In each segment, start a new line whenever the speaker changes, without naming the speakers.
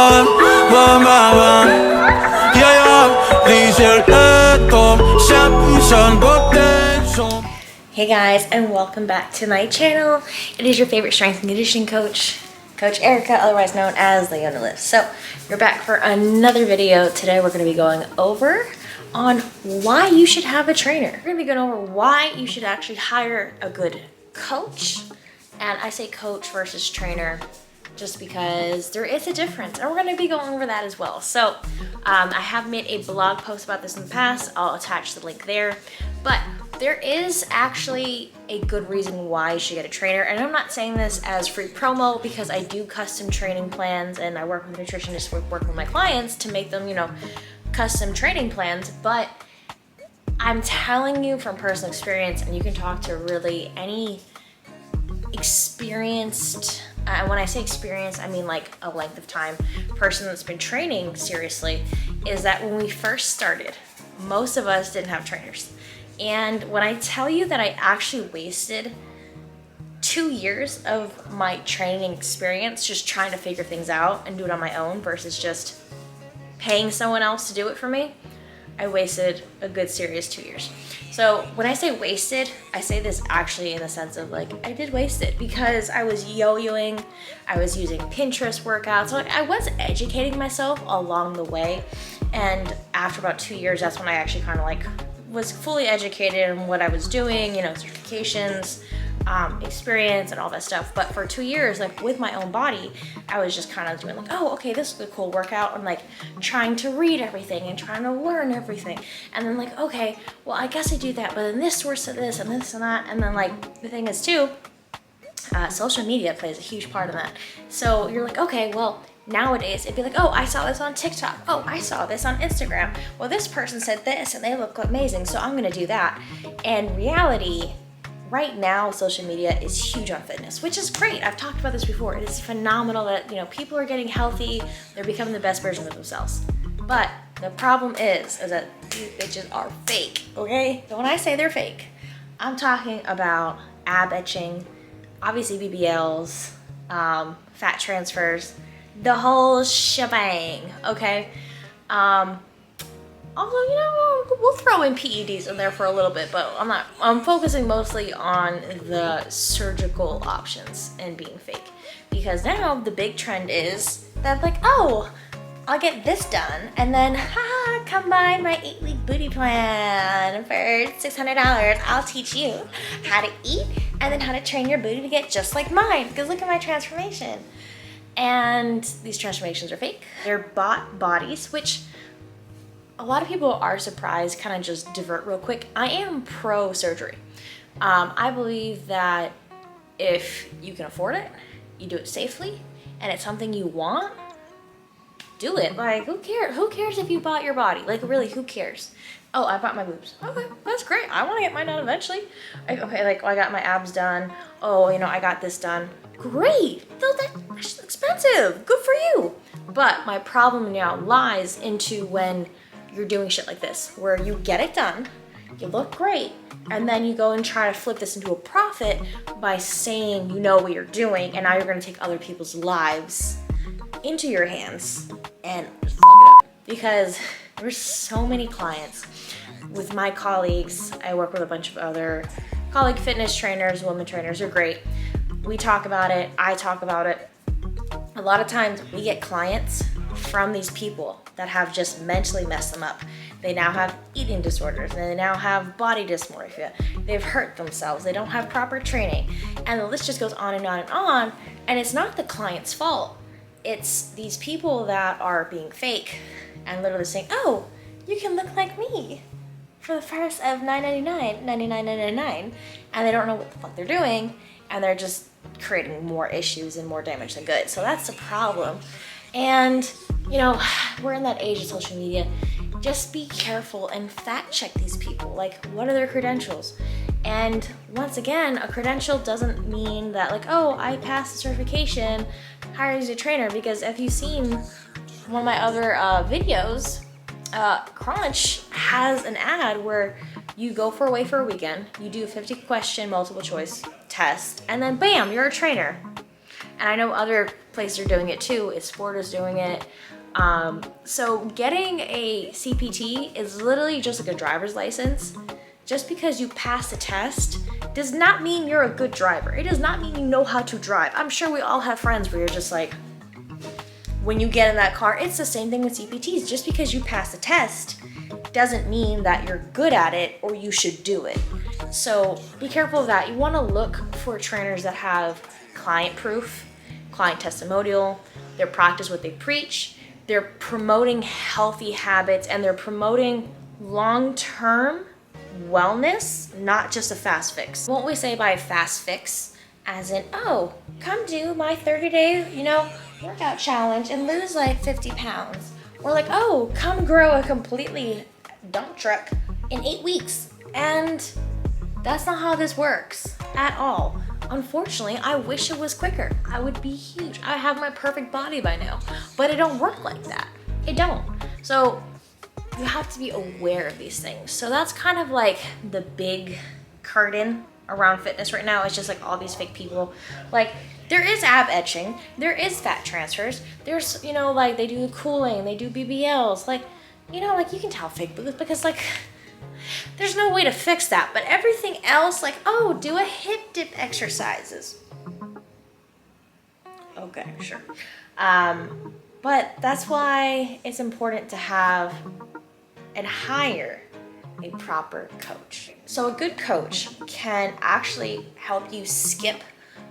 bam, bam, bam, bam. Ja, ja, lyser utom kjempen potential.
Hey guys, and welcome back to my channel. It is your favorite strength and conditioning coach, Coach Erica, otherwise known as Leona Lives. So you're back for another video. Today we're going to be going over on why you should have a trainer. We're going to be going over why you should actually hire a good coach. And I say coach versus trainer just because there is a difference, and we're going to be going over that as well. So I have made a blog post about this in the past. I'll attach the link there, but there is actually a good reason why you should get a trainer. And I'm not saying this as free promo, because I do custom training plans and I work with nutritionists, work with my clients to make them, you know, custom training plans. But I'm telling you from personal experience, and you can talk to really any experienced, when I say experience, I mean like a length of time person that's been training seriously, is that when we first started, most of us didn't have trainers. And when I tell you that I actually wasted 2 years of my training experience just trying to figure things out and do it on my own versus just paying someone else to do it for me, I wasted a good serious 2 years. So when I say wasted, I say this actually in the sense of like, I did waste it because I was yo-yoing, I was using Pinterest workouts, so I was educating myself along the way. And after about 2 years, that's when I actually kind of like was fully educated in what I was doing, you know, certifications, experience and all that stuff. But for 2 years, like with my own body, I was just kind of doing like, oh, okay, this is a cool workout, and like trying to read everything and trying to learn everything. And then like, okay, well, I guess I do that, but then this source said this and this and that. And then like the thing is too, social media plays a huge part of that. So you're like, okay, well, nowadays it'd be like, oh, I saw this on TikTok. Oh, I saw this on Instagram. Well, this person said this and they look amazing, so I'm gonna do that. And reality, right now, social media is huge on fitness, which is great. I've talked about this before. It is phenomenal that, you know, people are getting healthy. They're becoming the best version of themselves. But the problem is that these bitches are fake, okay? So when I say they're fake, I'm talking about ab etching, obviously BBLs, fat transfers, the whole shebang, okay? Although, you know, we'll throw in PEDs in there for a little bit, but I'm focusing mostly on the surgical options and being fake. Because now the big trend is that like, oh, I'll get this done, and then, come buy my 8-week booty plan for $600. I'll teach you how to eat and then how to train your booty to get just like mine, because look at my transformation. And these transformations are fake. They're bought bodies, which a lot of people are surprised, kind of just divert real quick. I am pro surgery. I believe that if you can afford it, you do it safely, and it's something you want, do it. Like, who cares? Who cares if you bought your body? Like, really, who cares? Oh, I bought my boobs. Okay, that's great. I want to get mine done eventually. Okay, like, I got my abs done. Oh, you know, I got this done. Great. That's expensive. Good for you. But my problem now lies into when you're doing shit like this, where you get it done, you look great, and then you go and try to flip this into a profit by saying you know what you're doing, and now you're going to take other people's lives into your hands and just fuck it up. Because there's so many clients with my colleagues. I work with a bunch of other colleague fitness trainers, women trainers are great. We talk about it, I talk about it. A lot of times we get clients from these people that have just mentally messed them up. They now have eating disorders, and they now have body dysmorphia. They've hurt themselves, they don't have proper training. And the list just goes on and on and on. And it's not the client's fault. It's these people that are being fake and literally saying, oh, you can look like me for the price of $9.99, $99.99, and they don't know what the fuck they're doing, and they're just creating more issues and more damage than good. So that's the problem. And, you know, we're in that age of social media. Just be careful and fact check these people. Like, what are their credentials? And once again, a credential doesn't mean that like, oh, I passed the certification, hire as a trainer. Because if you've seen one of my other videos, Crunch has an ad where you go away for a weekend, you do a 50-question multiple choice test, and then bam, you're a trainer. And I know other places are doing it too. Sport is doing it. So getting a CPT is literally just like a driver's license. Just because you pass the test does not mean you're a good driver. It does not mean you know how to drive. I'm sure we all have friends where you're just like, when you get in that car, it's the same thing with CPTs. Just because you pass the test doesn't mean that you're good at it or you should do it. So be careful of that. You want to look for trainers that have client proof, client testimonial, they practice what they preach, they're promoting healthy habits, and they're promoting long-term wellness, not just a fast fix. What we say by fast fix, as in, oh, come do my 30-day, workout challenge and lose like 50 pounds. Or like, oh, come grow a completely dump truck in 8 weeks. And that's not how this works at all. Unfortunately, I wish it was quicker. I would be huge. I have my perfect body by now, but it don't work like that. It don't. So you have to be aware of these things. So that's kind of like the big curtain around fitness right now. It's just like all these fake people. Like, there is ab etching, there is fat transfers, there's, like they do the cooling, they do BBLs, like you can tell fake because like there's no way to fix that. But everything else, like, oh, do a hip dip exercises. Okay, sure. But that's why it's important to have and hire a proper coach. So a good coach can actually help you skip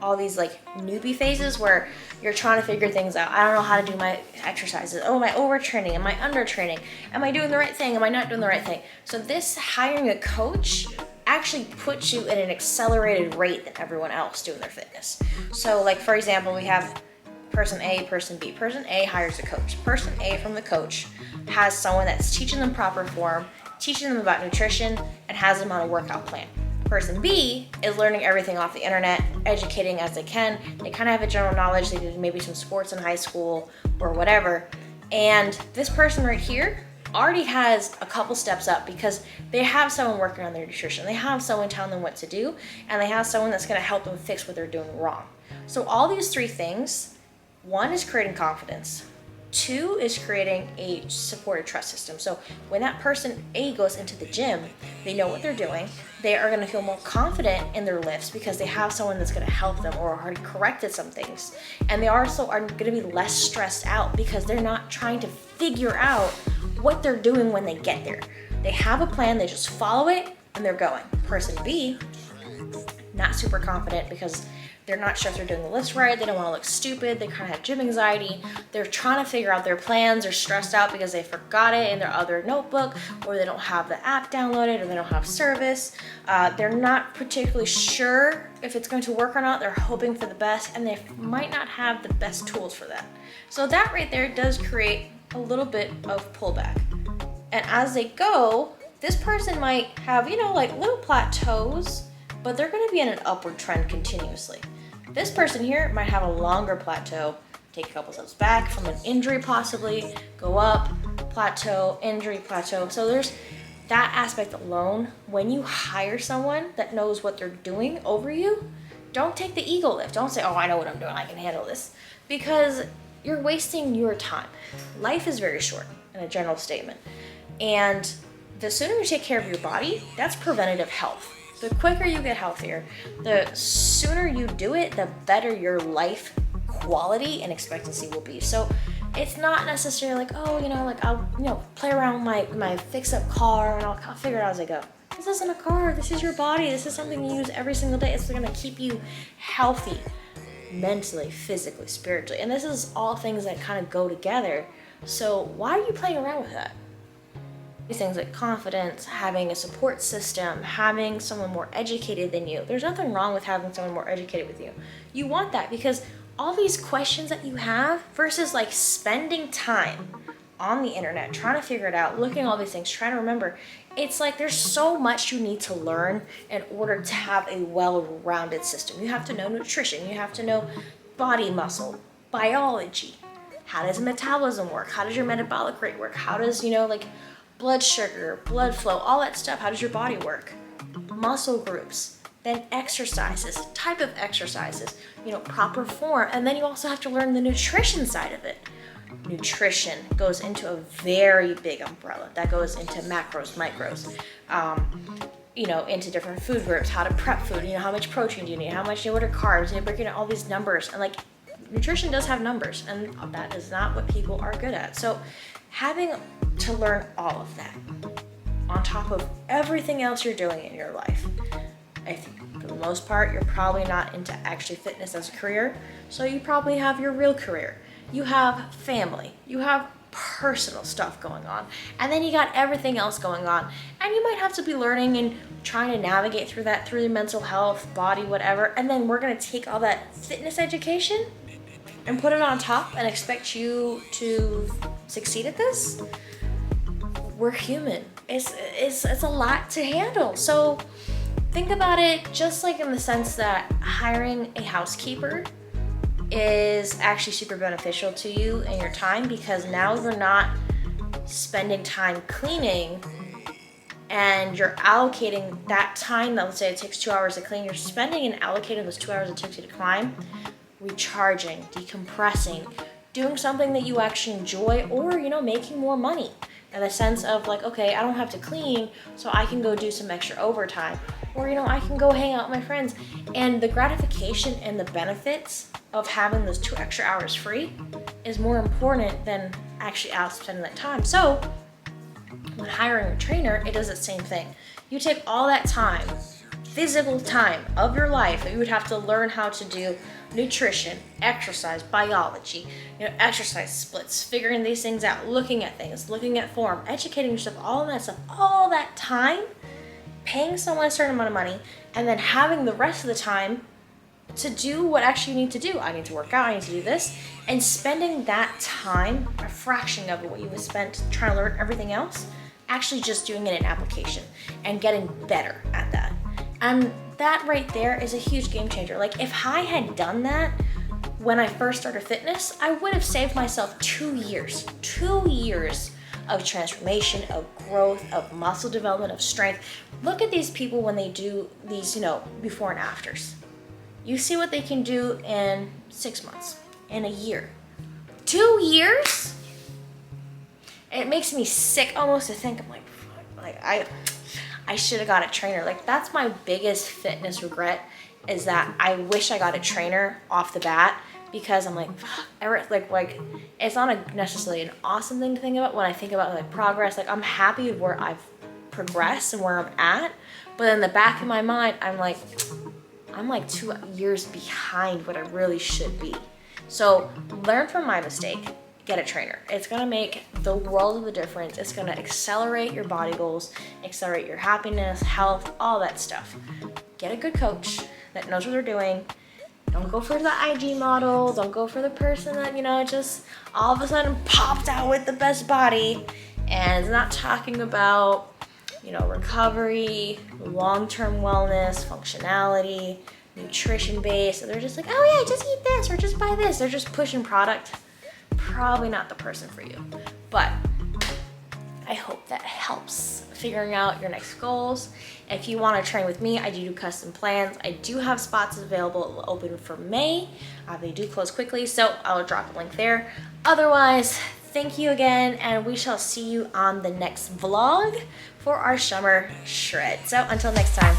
all these like newbie phases where you're trying to figure things out. I don't know how to do my exercises. Oh, am I overtraining? Am I undertraining? Am I doing the right thing? Am I not doing the right thing? So this hiring a coach actually puts you at an accelerated rate than everyone else doing their fitness. So like, for example, we have person A, person B. Person A hires a coach. Person A from the coach has someone that's teaching them proper form, teaching them about nutrition, and has them on a workout plan. Person B is learning everything off the internet, educating as they can. They kind of have a general knowledge. They did maybe some sports in high school or whatever. And this person right here already has a couple steps up because they have someone working on their nutrition. They have someone telling them what to do, and they have someone that's going to help them fix what they're doing wrong. So all these three things, one is creating confidence. Two is creating a supported trust system. So when that person A goes into the gym, they know what they're doing. They are going to feel more confident in their lifts because they have someone that's going to help them or already corrected some things. And they also are going to be less stressed out because they're not trying to figure out what they're doing when they get there. They have a plan, they just follow it, and they're going. Person B, not super confident because they're not sure if they're doing the lifts right. They don't want to look stupid. They kind of have gym anxiety. They're trying to figure out their plans. They're stressed out because they forgot it in their other notebook, or they don't have the app downloaded, or they don't have service. They're not particularly sure if it's going to work or not. They're hoping for the best, and they might not have the best tools for that. So that right there does create a little bit of pullback. And as they go, this person might have, like little plateaus, but they're going to be in an upward trend continuously. This person here might have a longer plateau, take a couple steps back from an injury possibly, go up, plateau, injury, plateau. So there's that aspect alone. When you hire someone that knows what they're doing over you, don't take the ego lift. Don't say, oh, I know what I'm doing, I can handle this. Because you're wasting your time. Life is very short, in a general statement. And the sooner you take care of your body, that's preventative health. The quicker you get healthier, the sooner you do it, the better your life quality and expectancy will be. So it's not necessarily like, oh, I'll, play around with my fix-up car and I'll figure it out as I go. This isn't a car. This is your body. This is something you use every single day. It's going to keep you healthy mentally, physically, spiritually. And this is all things that kind of go together. So why are you playing around with that? These things like confidence, having a support system, having someone more educated than you. There's nothing wrong with having someone more educated with you. You want that because all these questions that you have versus like spending time on the internet, trying to figure it out, looking at all these things, trying to remember, it's like there's so much you need to learn in order to have a well-rounded system. You have to know nutrition, you have to know body muscle, biology. How does metabolism work? How does your metabolic rate work? How does, blood sugar, blood flow, all that stuff. How does your body work? Muscle groups, Then exercises, type of exercises, proper form. And then you also have to learn the nutrition side of it. Nutrition goes into a very big umbrella that goes into macros, micros, into different food groups, how to prep food, how much protein do you need, how much, what are carbs, breaking out all these numbers. And like, nutrition does have numbers, and that is not what people are good at. So having to learn all of that on top of everything else you're doing in your life, I think for the most part, you're probably not into actually fitness as a career. So you probably have your real career. You have family. You have personal stuff going on. And then you got everything else going on. And you might have to be learning and trying to navigate through that through your mental health, body, whatever. And then we're going to take all that fitness education and put it on top and expect you to succeed at this. We're human. It's a lot to handle. So think about it just like in the sense that hiring a housekeeper is actually super beneficial to you and your time, because now you're not spending time cleaning and you're allocating that time that, let's say it takes 2 hours to clean, you're spending and allocating those 2 hours it took you to climb, recharging, decompressing, doing something that you actually enjoy, or, making more money in the sense of like, okay, I don't have to clean, so I can go do some extra overtime, or, I can go hang out with my friends. And the gratification and the benefits of having those 2 extra hours free is more important than actually out spending that time. So when hiring a trainer, it does the same thing. You take all that time, physical time of your life that you would have to learn how to do nutrition, exercise, biology, exercise splits, figuring these things out, looking at things, looking at form, educating yourself, all of that stuff, all that time, paying someone a certain amount of money, and then having the rest of the time to do what actually you need to do. I need to work out, I need to do this, and spending that time, a fraction of what you would spend trying to learn everything else, actually just doing it in application and getting better at that. And that right there is a huge game changer. Like, if I had done that when I first started fitness, I would have saved myself 2 years of transformation, of growth, of muscle development, of strength. Look at these people when they do these, before and afters. You see what they can do in 6 months, in a year. 2 years? It makes me sick almost to think. I'm like I should have got a trainer. Like, that's my biggest fitness regret, is that I wish I got a trainer off the bat, because I'm like it's not necessarily an awesome thing to think about when I think about like progress. Like, I'm happy with where I've progressed and where I'm at, but in the back of my mind, I'm like 2 years behind what I really should be. So learn from my mistake. Get a trainer. It's gonna make the world of a difference. It's gonna accelerate your body goals, accelerate your happiness, health, all that stuff. Get a good coach that knows what they're doing. Don't go for the IG model. Don't go for the person that, just all of a sudden popped out with the best body and is not talking about, recovery, long-term wellness, functionality, nutrition based. So they're just like, oh yeah, just eat this or just buy this. They're just pushing product. Probably not the person for you. But I hope that helps figuring out your next goals. If you want to train with me, I do custom plans. I do have spots available open for May. They do close quickly, so I'll drop a link there. Otherwise, thank you again, and we shall see you on the next vlog for our summer shred. So until next time.